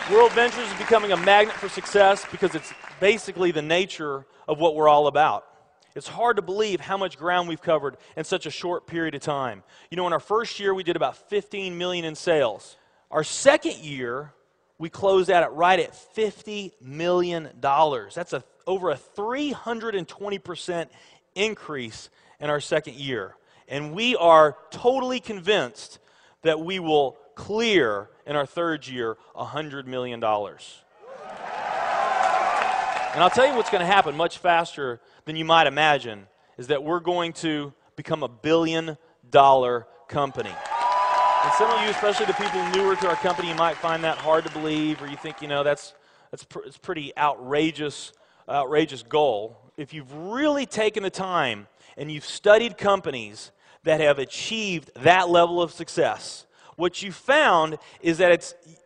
Worldventures is becoming a magnet for success because it's basically the nature of what we're all about. It's hard to believe how much ground we've covered in such a short period of time. You know, in our first year, we did about 15 million in sales. Our second year, we closed out right at $50 million. That's over a 320% increase in our second year. And we are totally convinced that we will clear in our third year $100 million. And I'll tell you what's going to happen much faster than you might imagine is that we're going to become a $1 billion company. And some of you, especially the people newer to our company, you might find that hard to believe, or you think, you know, it's pretty outrageous goal. If you've really taken the time and you've studied companies that have achieved that level of success, what you found is that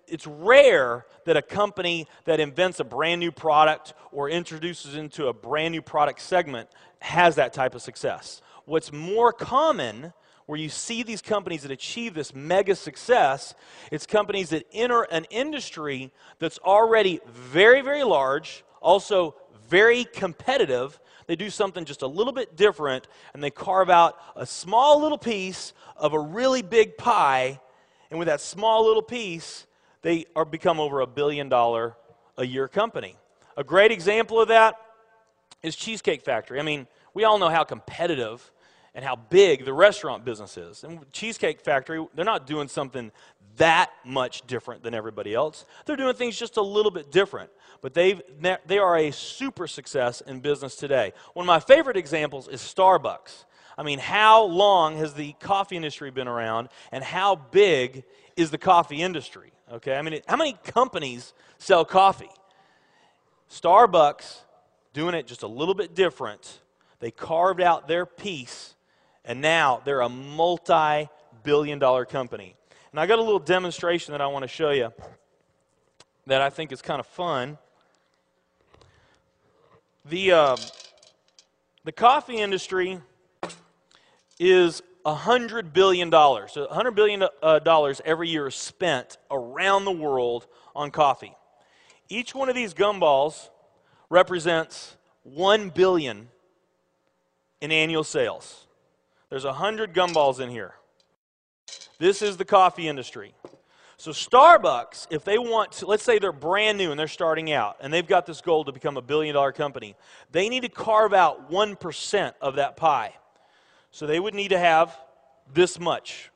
it's rare that a company that invents a brand new product or introduces into a brand new product segment has that type of success. What's more common, where you see these companies that achieve this mega success, it's companies that enter an industry that's already very, very large, also very competitive. They do something just a little bit different, and they carve out a small little piece of a really big pie. And with that small little piece, they become over $1 billion a year company. A great example of that is Cheesecake Factory. I mean, we all know how competitive and how big the restaurant business is. And Cheesecake Factory, they're not doing something that much different than everybody else. They're doing things just a little bit different. But they are a super success in business today. One of my favorite examples is Starbucks. I mean, how long has the coffee industry been around, and how big is the coffee industry? Okay, I mean, how many companies sell coffee? Starbucks, doing it just a little bit different, they carved out their piece, and now they're a multi-billion-dollar company. And I got a little demonstration that I want to show you that I think is kind of fun. The coffee industry is $100 billion. So $100 billion every year is spent around the world on coffee. Each one of these gumballs represents $1 billion in annual sales. There's 100 gumballs in here. This is the coffee industry. So Starbucks, if they want to, let's say they're brand new and they're starting out, and they've got this goal to become a $1 billion company, they need to carve out 1% of that pie. So they would need to have this much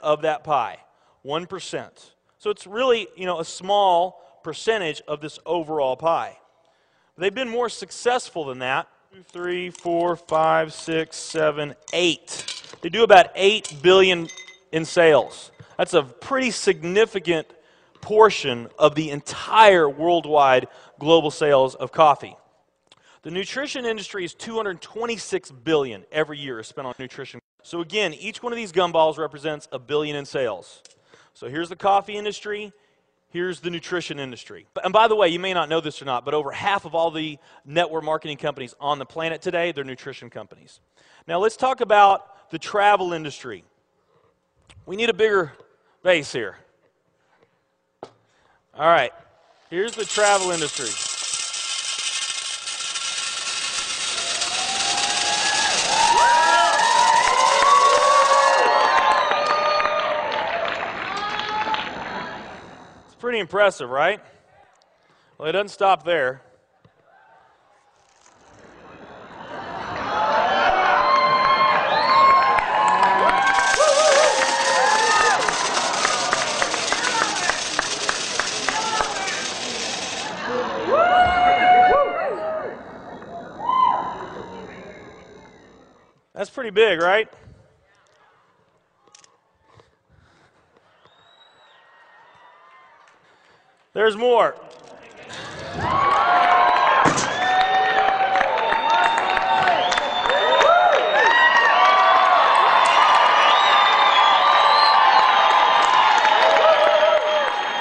of that pie, 1%. So it's really, you know, a small percentage of this overall pie. They've been more successful than that. 2, 3, 4, 5, 6, 7, 8. They do about $8 billion in sales. That's a pretty significant portion of the entire worldwide global sales of coffee. The nutrition industry is $226 billion every year is spent on nutrition. So again, each one of these gumballs represents $1 billion in sales. So here's the coffee industry, here's the nutrition industry. And by the way, you may not know this or not, but over half of all the network marketing companies on the planet today, they're nutrition companies. Now let's talk about the travel industry. We need a bigger base here. All right, here's the travel industry. Pretty impressive, right? Well, it doesn't stop there. That's pretty big, right? There's more.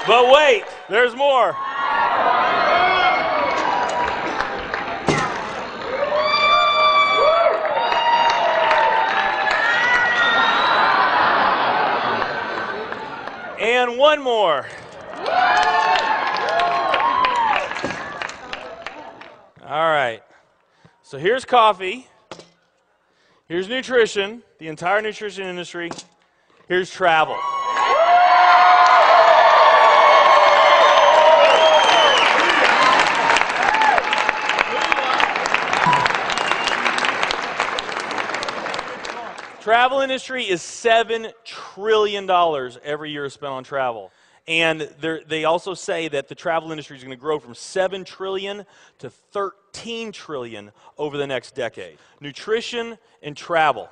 But wait, there's more. And one more. All right. So here's coffee. Here's nutrition, the entire nutrition industry. Here's travel. Travel industry is $7 trillion every year spent on travel. And they also say that the travel industry is going to grow from $7 trillion to $13 trillion over the next decade. Nutrition and travel.